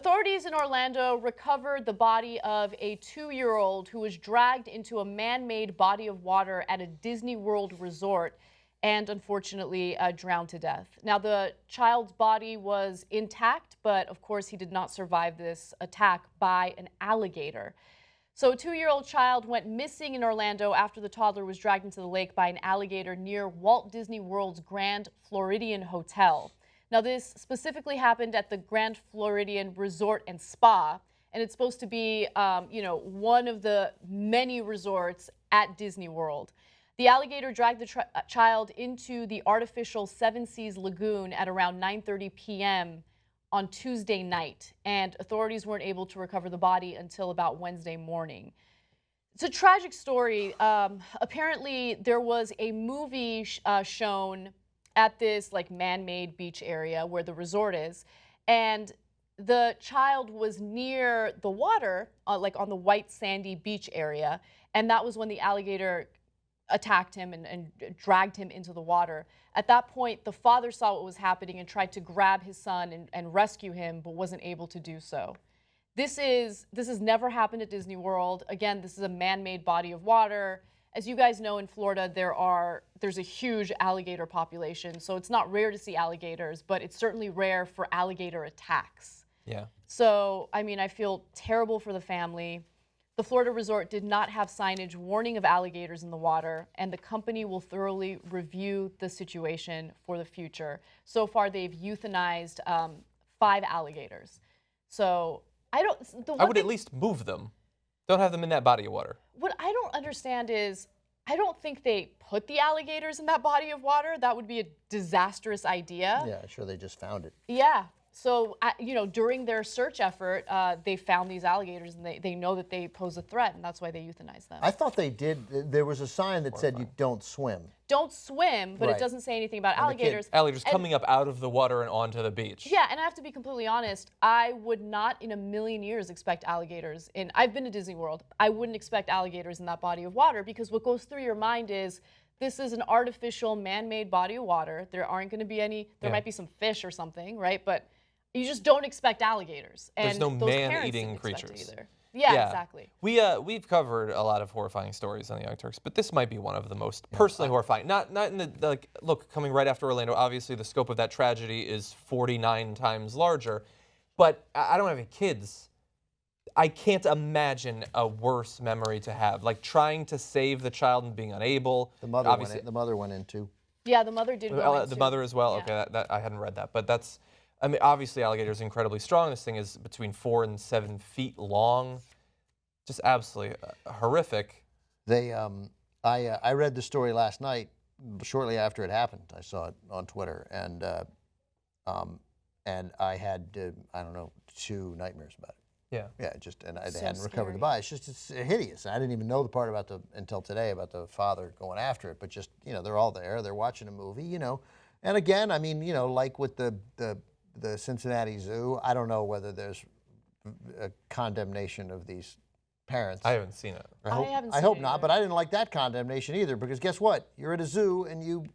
Authorities in Orlando recovered the body of a 2-year-old who was dragged into a man-made body of water at a Disney World resort and unfortunately drowned to death. Now, the child's body was intact, but of course he did not survive this attack by an alligator. So a 2-year-old child went missing in Orlando after the toddler was dragged into the lake by an alligator near Walt Disney World's Grand Floridian Hotel. Now, this specifically happened at the Grand Floridian Resort and Spa, and it's supposed to be, one of the many resorts at Disney World. The alligator dragged the child into the artificial Seven Seas Lagoon at around 9:30 p.m. on Tuesday night, and authorities weren't able to recover the body until about Wednesday morning. It's a tragic story. Apparently, there was a movie shown at this man-made beach area where the resort is, and the child was near the water, on the white sandy beach area, and that was when the alligator attacked him and dragged him into the water. At that point, the father saw what was happening and tried to grab his son and rescue him, but wasn't able to do so. This has never happened at Disney World. Again, this is a man-made body of water. As you guys know, in Florida, there's a huge alligator population, so it's not rare to see alligators, but it's certainly rare for alligator attacks. Yeah. So, I feel terrible for the family. The Florida resort did not have signage warning of alligators in the water, and the company will thoroughly review the situation for the future. So far, they've euthanized 5 alligators. So, I would at least move them. Don't have them in that body of water. What I don't understand is, I don't think they put the alligators in that body of water. That would be a disastrous idea. Yeah, sure, they just found it. Yeah. So, during their search effort, they found these alligators, and they know that they pose a threat, and that's why they euthanized them. I thought they did. There was a sign that said you don't swim. Don't swim, but Right. It doesn't say anything about alligators. Alligators coming up out of the water and onto the beach. Yeah, and I have to be completely honest, I would not in a million years expect alligators I've been to Disney World. I wouldn't expect alligators in that body of water, because what goes through your mind is, this is an artificial man-made body of water. There aren't going to be any, there might be some fish or something, right? But you just don't expect alligators. And There's no those man-eating parents didn't expect it creatures. either. Yeah, exactly. We've covered a lot of horrifying stories on the Young Turks, but this might be one of the most personally horrifying. Not in the look, coming right after Orlando, obviously the scope of that tragedy is 49 times larger, but I don't have any kids. I can't imagine a worse memory to have, like trying to save the child and being unable. The mother went in too. Yeah, the mother did go in the too. mother as well. Yeah. Okay, I hadn't read that, but that's. Obviously, alligators are incredibly strong. This thing is between 4 and 7 feet long. Just absolutely horrific. I read the story last night, shortly after it happened. I saw it on Twitter, and I had 2 nightmares about it. Yeah. Yeah, and I So hadn't recovered scary. the body. It's hideous. I didn't even know the part until today about the father going after it. But just they're all there. They're watching a movie. And again, like with the Cincinnati Zoo, I don't know whether there's a condemnation of these parents. I haven't seen it. I haven't I seen hope it not, either. but I didn't like that condemnation either, because guess what? You're at a zoo and you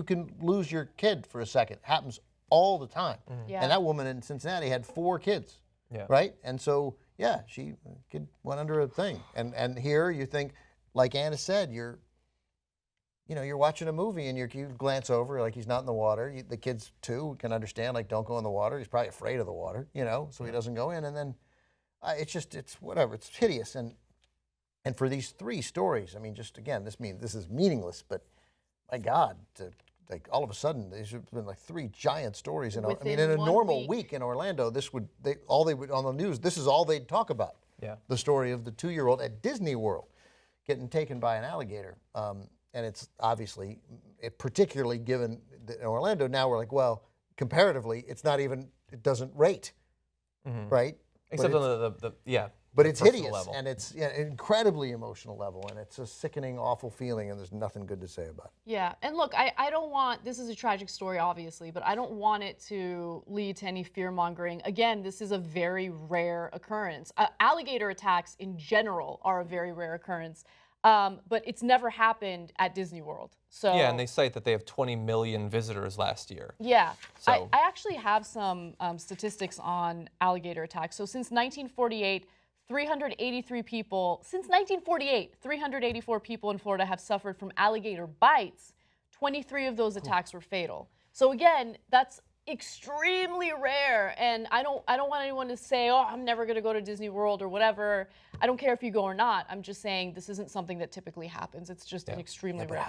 can lose your kid for a second. Happens all the time. Yeah. And that woman in Cincinnati had 4 kids, right? And so, yeah, kid went under a thing. And here you think, like Anna said, you're watching a movie and you glance over, like he's not in the water. The kids too can understand, like, don't go in the water. He's probably afraid of the water, so he doesn't go in. And then it's whatever. It's hideous. And for these 3 stories, just again, this is meaningless, but my God, all of a sudden, these have been like 3 giant stories. In a 1 normal week in Orlando, they would on the news. This is all they'd talk about. Yeah. The story of the 2-year-old at Disney World getting taken by an alligator. And it's obviously, particularly given in Orlando, now we're like, well, comparatively, it doesn't rate, right? Except but on But it's personal hideous, level. and it's incredibly emotional level, and it's a sickening, awful feeling, and there's nothing good to say about it. Yeah, and look, I don't want, this is a tragic story, obviously, but I don't want it to lead to any fear-mongering. Again, this is a very rare occurrence. Alligator attacks in general are a very rare occurrence. but it's never happened at Disney World. So yeah, and they cite that they have 20 million visitors last year. Yeah, So I actually have some statistics on Alligator Attack. So since 1948, 383 people, since 1948, 384 people in Florida have suffered from alligator bites. 23 of those attacks were fatal. So again, that's extremely rare, and I don't want anyone to say, oh, I'm never going to go to Disney World or whatever. I don't care if you go or not. I'm just saying this isn't something that typically happens. It's just an extremely rare case.